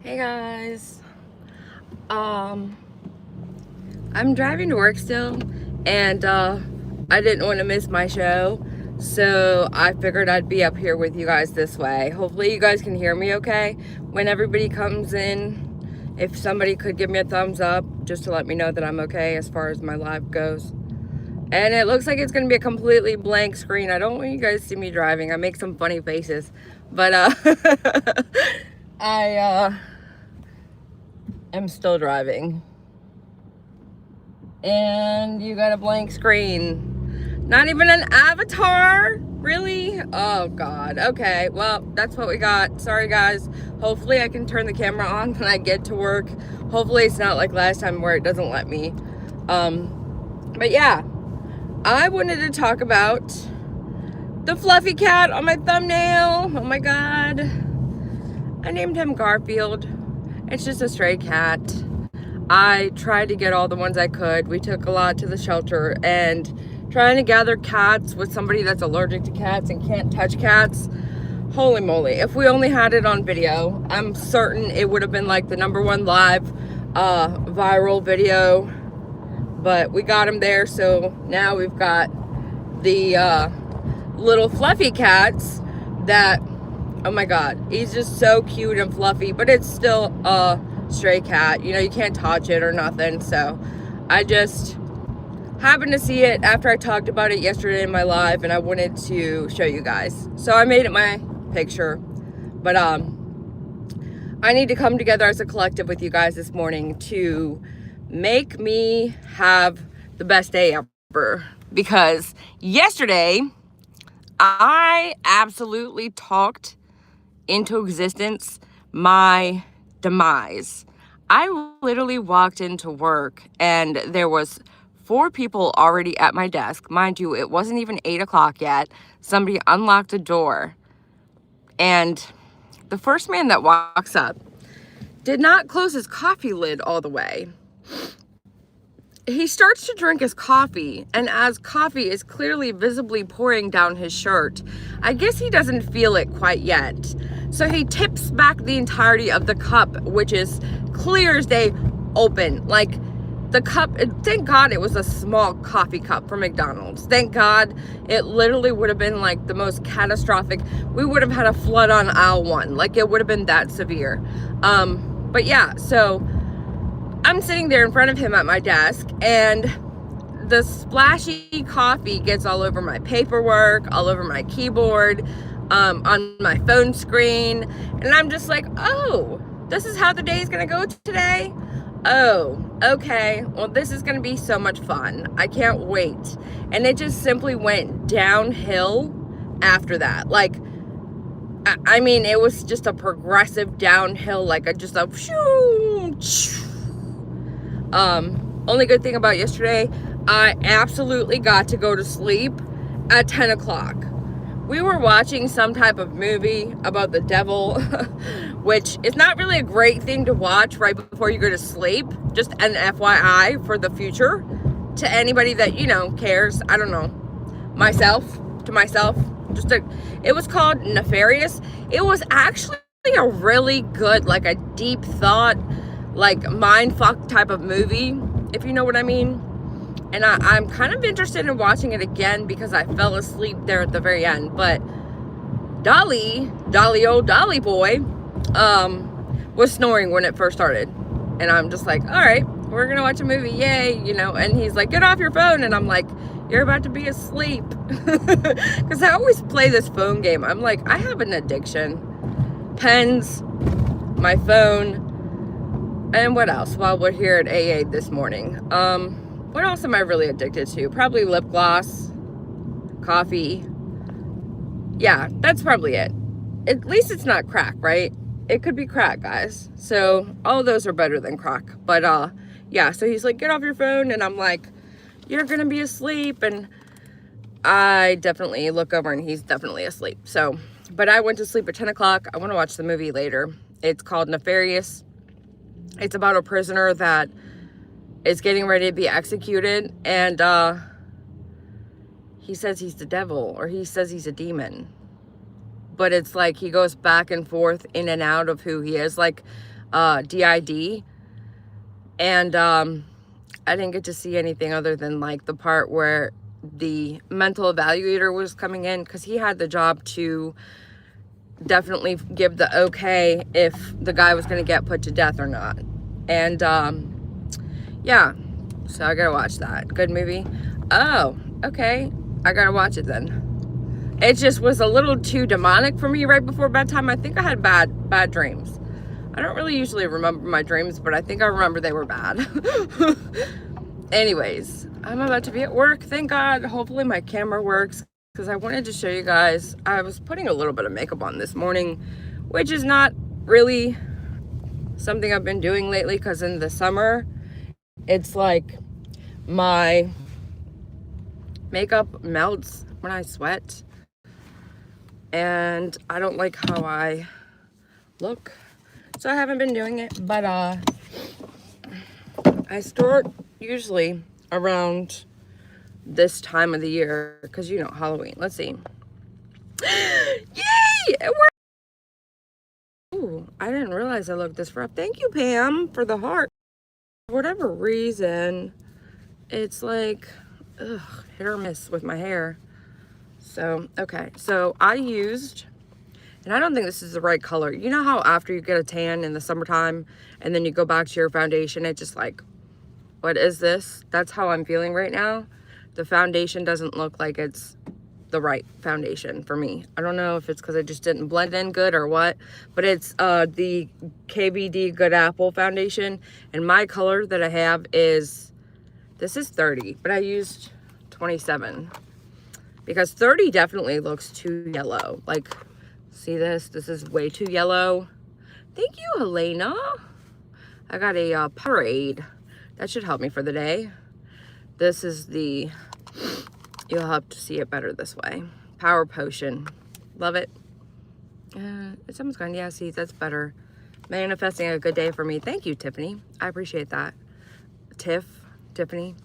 Hey guys. Um, I'm driving to work still, and I didn't want to miss my show, so I figured I'd be up here with you guys this way. Hopefully you guys can hear me okay. When everybody comes in, if somebody could give me a thumbs up just to let me know that I'm okay as far as my live goes. And it looks like it's gonna be a completely blank screen. I don't want you guys to see me driving. I make some funny faces, but I am still driving. And you got a blank screen. Not even an avatar? Really? Oh god. Okay, well, that's what we got. Sorry guys. Hopefully I can turn the camera on when I get to work. Hopefully it's not like last time where it doesn't let me. But yeah, I wanted to talk about the fluffy cat on my thumbnail. Oh my god. I named him Garfield. It's just a stray cat. I tried to get all the ones I could. We took a lot to the shelter, and trying to gather cats with somebody that's allergic to cats and can't touch cats. Holy moly. If we only had it on video, I'm certain it would have been like the #1 live viral video. But we got him there, so now we've got the little fluffy cats that, oh my god, he's just so cute and fluffy, but it's still a stray cat. You know, you can't touch it or nothing. So I just happened to see it after I talked about it yesterday in my live, and I wanted to show you guys. So I made it my picture. But I need to come together as a collective with you guys this morning to make me have the best day ever. Because yesterday I absolutely talked into existence my demise. I literally walked into work and there was 4 people already at my desk. Mind you, it wasn't even 8 o'clock yet. Somebody unlocked the door, and the first man that walks up did not close his coffee lid all the way. He starts to drink his coffee, and as coffee is clearly visibly pouring down his shirt, I guess he doesn't feel it quite yet. So he tips back the entirety of the cup, which is clear as day open. Like, the cup, thank God it was a small coffee cup from McDonald's. Thank God. It literally would have been like the most catastrophic. We would have had a flood on aisle 1. Like, it would have been that severe. But yeah, so I'm sitting there in front of him at my desk, and the splashy coffee gets all over my paperwork, all over my keyboard, on my phone screen. And I'm just like, oh, this is how the day is going to go today? Oh, okay. Well, this is going to be so much fun. I can't wait. And it just simply went downhill after that. Like, I mean, it was just a progressive downhill, like just a shoo, shoo. Only good thing about yesterday, I absolutely got to go to sleep at 10 o'clock. We were watching some type of movie about the devil, which is not really a great thing to watch right before you go to sleep. Just an FYI for the future to anybody that, you know, cares. I don't know. To myself. It was called Nefarious. It was actually a really good, like a deep thought, like mind fuck type of movie, if you know what I mean. And I'm kind of interested in watching it again because I fell asleep there at the very end. But Dolly boy, was snoring when it first started. And I'm just like, all right, we're gonna watch a movie, yay, you know. And he's like, get off your phone. And I'm like, you're about to be asleep. Because I always play this phone game. I'm like, I have an addiction. Pens, my phone, and what else? While we're here at AA this morning. What else am I really addicted to? Probably lip gloss, coffee. Yeah, that's probably it. At least it's not crack, right? It could be crack, guys. So all of those are better than crack. But yeah, so he's like, get off your phone. And I'm like, you're gonna be asleep. And I definitely look over and he's definitely asleep. So, but I went to sleep at 10 o'clock. I want to watch the movie later. It's called Nefarious. It's about a prisoner that is getting ready to be executed, and he says he's the devil, or he says he's a demon. But it's like he goes back and forth in and out of who he is. Like, DID. And I didn't get to see anything other than like the part where the mental evaluator was coming in, because he had the job to definitely give the okay if the guy was going to get put to death or not. And yeah, so I gotta watch that. Good movie. Oh, okay, I gotta watch it then. It just was a little too demonic for me right before bedtime. I think I had bad dreams. I don't really usually remember my dreams, but I think I remember they were bad. Anyways, I'm about to be at work. Thank God. Hopefully my camera works, because I wanted to show you guys. I was putting a little bit of makeup on this morning, which is not really something I've been doing lately, because in the summer, it's like my makeup melts when I sweat. And I don't like how I look. So I haven't been doing it, but I start usually around this time of the year, because you know, Halloween. Let's see. Yay! It worked. Ooh, I didn't realize I looked this rough. Thank you, Pam, for the heart. For whatever reason, it's like, ugh, hit or miss with my hair. So, okay. So I used, and I don't think this is the right color. You know how after you get a tan in the summertime and then you go back to your foundation, it's just like, what is this? That's how I'm feeling right now. The foundation doesn't look like it's the right foundation for me. I don't know if it's because it just didn't blend in good or what, but it's the KBD Good Apple foundation, and my color that I have is, this is 30, but I used 27, because 30 definitely looks too yellow. Like, see this? This is way too yellow. Thank you, Helena. I got a Powerade. That should help me for the day. This is the, you'll have to see it better this way. Power Potion. Love it. It's almost gone. Yeah, see, that's better. Manifesting a good day for me. Thank you, Tiffany. I appreciate that. Tiffany.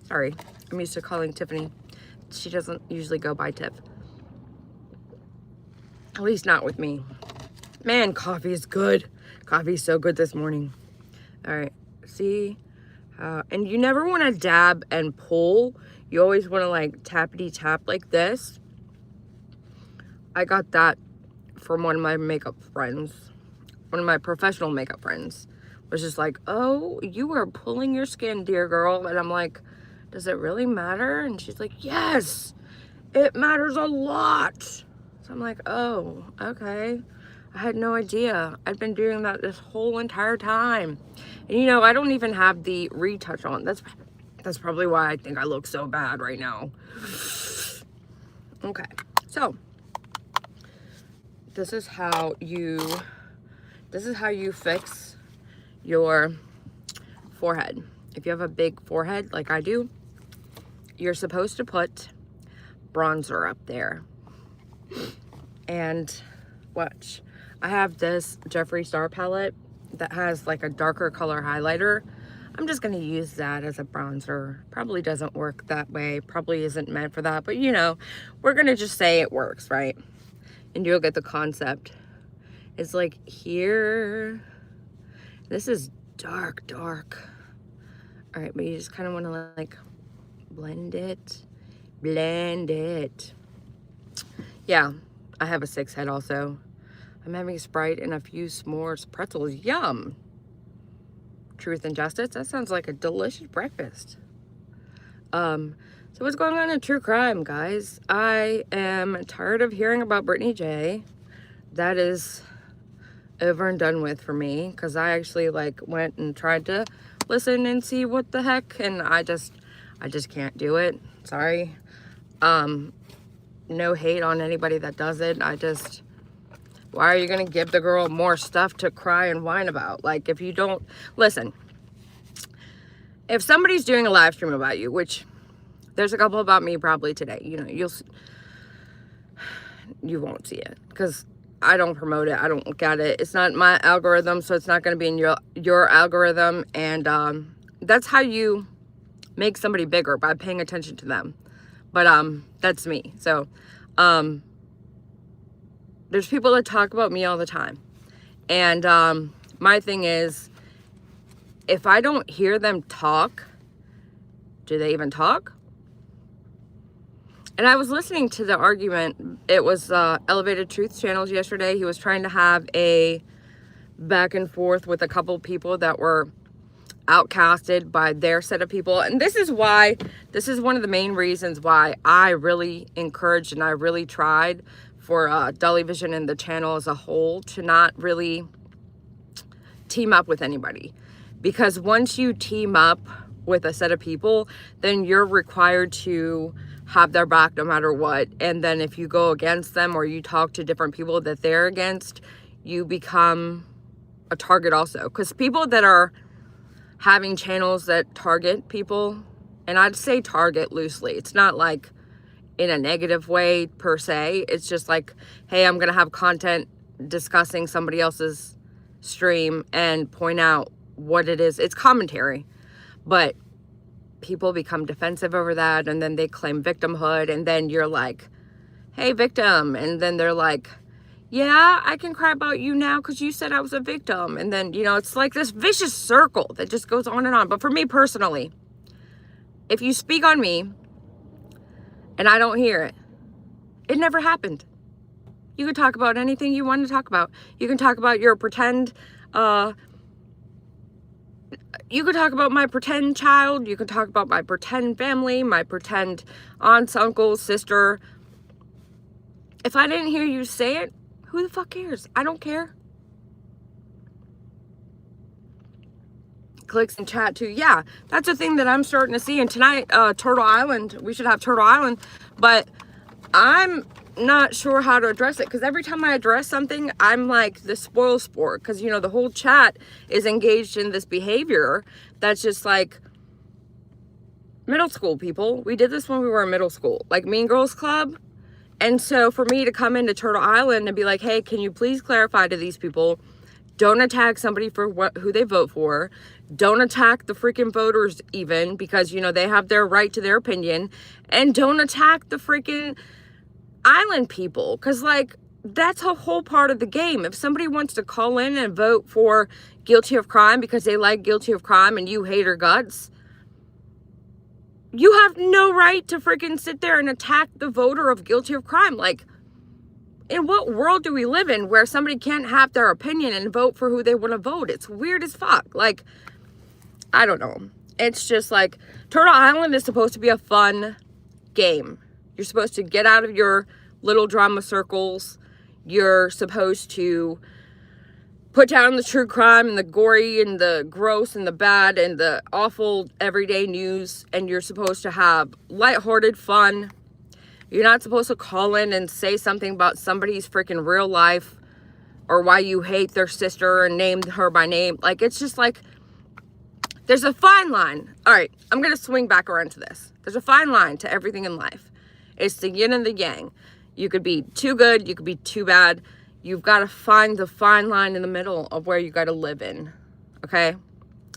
Sorry, I'm used to calling Tiffany. She doesn't usually go by Tiff. At least not with me. Man, coffee is good. Coffee is so good this morning. All right, see? And you never want to dab and pull. You always want to like tappity tap like this. I got that from one of my makeup friends. One of my professional makeup friends was just like, oh, you are pulling your skin, dear girl. And I'm like, does it really matter? And she's like, yes, it matters a lot. So I'm like, oh, okay. I had no idea. I've been doing that this whole entire time. And you know, I don't even have the retouch on. That's probably why I think I look so bad right now. Okay, so this is how you fix your forehead. If you have a big forehead like I do, you're supposed to put bronzer up there. And watch. I have this Jeffree Star palette that has like a darker color highlighter. I'm just going to use that as a bronzer. Probably doesn't work that way. Probably isn't meant for that. But you know, we're going to just say it works, right? And you'll get the concept. It's like here. This is dark. All right, but you just kind of want to like blend it. Yeah, I have a 6 head also. I'm having Sprite and a few s'mores pretzels. Yum. Truth and Justice. That sounds like a delicious breakfast. So what's going on in true crime, guys? I am tired of hearing about Brittany J. That is over and done with for me, because I actually like went and tried to listen and see what the heck, and I just can't do it. Sorry. No hate on anybody that does it. Why are you going to give the girl more stuff to cry and whine about? Like, if you don't, listen, if somebody's doing a live stream about you, which there's a couple about me probably today, you know, you won't see it because I don't promote it. I don't look at it. It's not my algorithm, so it's not going to be in your algorithm. And that's how you make somebody bigger, by paying attention to them. But that's me. So there's people that talk about me all the time. And my thing is, if I don't hear them talk, do they even talk? And I was listening to the argument. It was Elevated Truth Channels yesterday. He was trying to have a back and forth with a couple of people that were outcasted by their set of people. And this is one of the main reasons why I really encouraged and I really tried for Dolly Vision and the channel as a whole to not really team up with anybody. Because once you team up with a set of people, then you're required to have their back no matter what. And then if you go against them or you talk to different people that they're against, you become a target also. Because people that are having channels that target people, and I'd say target loosely, it's not like in a negative way per se, it's just like, hey, I'm gonna have content discussing somebody else's stream and point out what it is. It's commentary, but people become defensive over that, and then they claim victimhood, and then you're like, hey, victim, and then they're like, yeah, I can cry about you now because you said I was a victim. And then, you know, it's like this vicious circle that just goes on and on. But for me personally, if you speak on me and I don't hear it, it never happened. You can talk about anything you want to talk about. You can talk about your pretend, you can talk about my pretend child. You can talk about my pretend family, my pretend aunts, uncles, sister. If I didn't hear you say it, who the fuck cares? I don't care. Clicks in chat too. Yeah, that's a thing that I'm starting to see. And tonight, Turtle Island, we should have Turtle Island. But I'm not sure how to address it. Because every time I address something, I'm like the spoil sport. Because, you know, the whole chat is engaged in this behavior that's just like middle school people. We did this when we were in middle school. Like Mean Girls Club. And so for me to come into Turtle Island and be like, hey, can you please clarify to these people, don't attack somebody for who they vote for. Don't attack the freaking voters even, because, you know, they have their right to their opinion. And don't attack the freaking island people, because, like, that's a whole part of the game. If somebody wants to call in and vote for guilty of crime because they like guilty of crime and you hate her guts, you have no right to freaking sit there and attack the voter of guilty of crime. Like, in what world do we live in where somebody can't have their opinion and vote for who they want to vote? It's weird as fuck. Like, I don't know. It's just like, Turtle Island is supposed to be a fun game. You're supposed to get out of your little drama circles. You're supposed to put down the true crime and the gory and the gross and the bad and the awful everyday news, and you're supposed to have lighthearted fun. You're not supposed to call in and say something about somebody's freaking real life or why you hate their sister and name her by name. Like, it's just like, there's a fine line. All right, I'm going to swing back around to this. There's a fine line to everything in life. It's the yin and the yang. You could be too good, you could be too bad. You've got to find the fine line in the middle of where you got to live in, okay?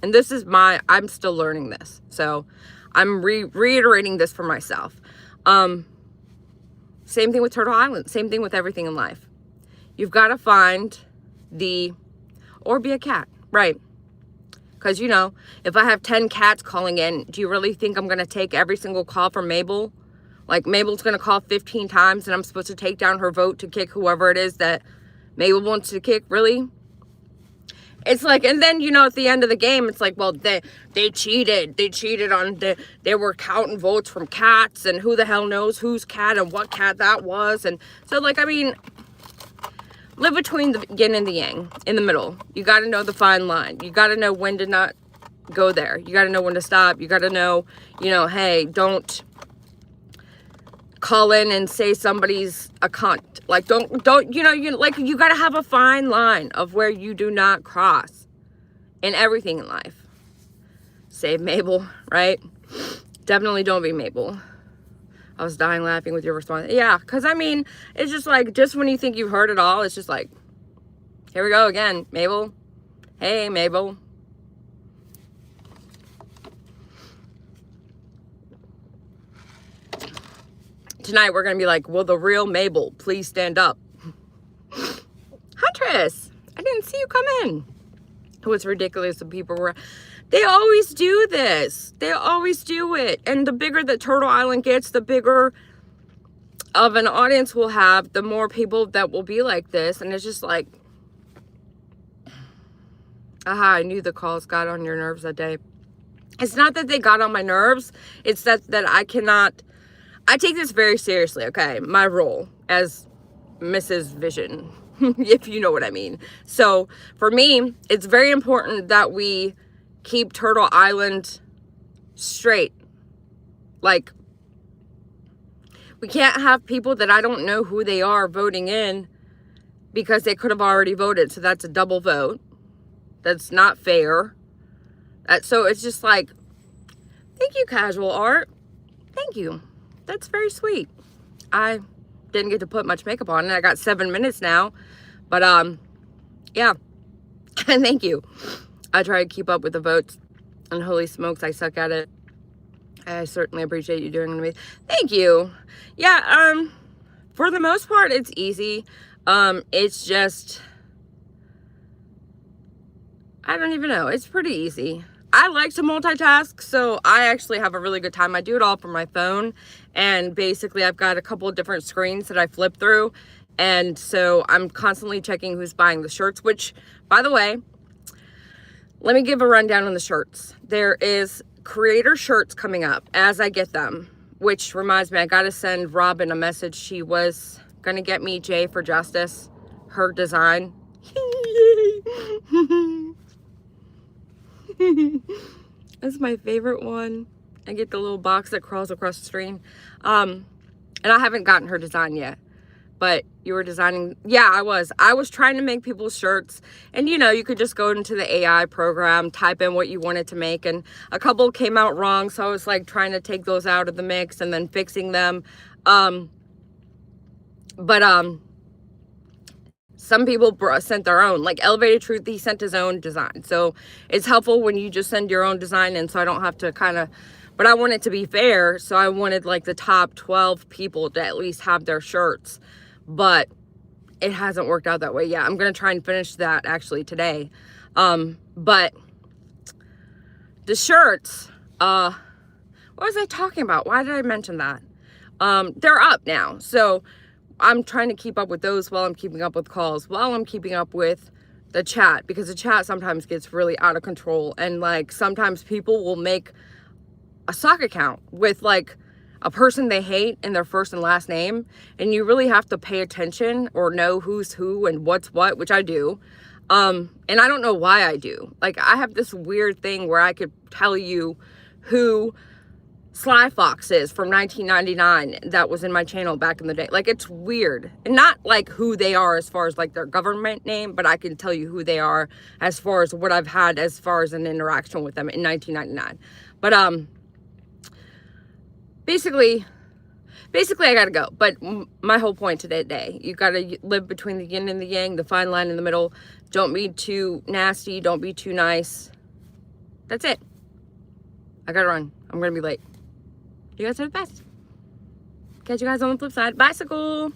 And this is I'm still learning this. So I'm reiterating this for myself. Same thing with Turtle Island. Same thing with everything in life. You've got to find or be a cat, right? Because, you know, if I have 10 cats calling in, do you really think I'm going to take every single call from Mabel? Like, Mabel's going to call 15 times and I'm supposed to take down her vote to kick whoever it is that Mabel wants to kick? Really? It's like, and then, you know, at the end of the game, it's like, well, they cheated. They cheated on, they were counting votes from cats, and who the hell knows whose cat and what cat that was. And so, like, I mean, live between the yin and the yang, in the middle. You got to know the fine line. You got to know when to not go there. You got to know when to stop. You got to know, you know, hey, don't call in and say somebody's a cunt. Like, don't, you know, you got to have a fine line of where you do not cross in everything in life. Save Mabel, right? Definitely don't be Mabel. I was dying laughing with your response. Yeah, because, I mean, it's just like, just when you think you've heard it all, it's just like, here we go again, Mabel. Hey, Mabel. Tonight, we're going to be like, will the real Mabel please stand up? Huntress, I didn't see you come in. What's ridiculous, the people were, they always do this. They always do it. And the bigger that Turtle Island gets, the bigger of an audience we'll have, the more people that will be like this. And it's just like, aha, I knew the calls got on your nerves that day. It's not that they got on my nerves. It's that I cannot, I take this very seriously, okay? My role as Mrs. Vision, if you know what I mean. So for me, it's very important that we keep Turtle Island straight. Like, we can't have people that I don't know who they are voting in because they could have already voted. So that's a double vote. That's not fair. So it's just like, thank you, Casual Art. Thank you. That's very sweet. I didn't get to put much makeup on and I got 7 minutes now. But yeah. Thank you. I try to keep up with the votes, and holy smokes, I suck at it. I certainly appreciate you doing it. Thank you. Yeah, for the most part, it's easy. It's just, I don't even know. It's pretty easy. I like to multitask, so I actually have a really good time. I do it all from my phone, and basically I've got a couple of different screens that I flip through, and so I'm constantly checking who's buying the shirts, which, by the way, let me give a rundown on the shirts. There is creator shirts coming up as I get them, which reminds me, I got to send Robin a message. She was going to get me J for Justice, her design. That's my favorite one. I get the little box that crawls across the screen. And I haven't gotten her design yet. But you were designing. Yeah, I was trying to make people's shirts. And you know, you could just go into the AI program, type in what you wanted to make. And a couple came out wrong. So I was like trying to take those out of the mix and then fixing them. Some people sent their own, like Elevated Truth, he sent his own design. So it's helpful when you just send your own design in, so I don't have to kind of, but I want it to be fair. So I wanted like the top 12 people to at least have their shirts, but it hasn't worked out that way. Yeah, I'm going to try and finish that actually today. But the shirts, what was I talking about? Why did I mention that? They're up now. So I'm trying to keep up with those while I'm keeping up with calls, while I'm keeping up with the chat, because the chat sometimes gets really out of control. And like, sometimes people will make a sock account with like a person they hate in their first and last name. And you really have to pay attention or know who's who and what's what, which I do. And I don't know why I do. Like, I have this weird thing where I could tell you who Sly Fox is from 1999 that was in my channel back in the day. Like, it's weird. And not like who they are as far as like their government name, but I can tell you who they are as far as what I've had as far as an interaction with them in 1999. But basically I gotta go. But my whole point today, you gotta live between the yin and the yang, the fine line in the middle. Don't be too nasty, don't be too nice. That's it. I gotta run. I'm gonna be late. You guys are the best. Catch you guys on the flip side. Bicycle.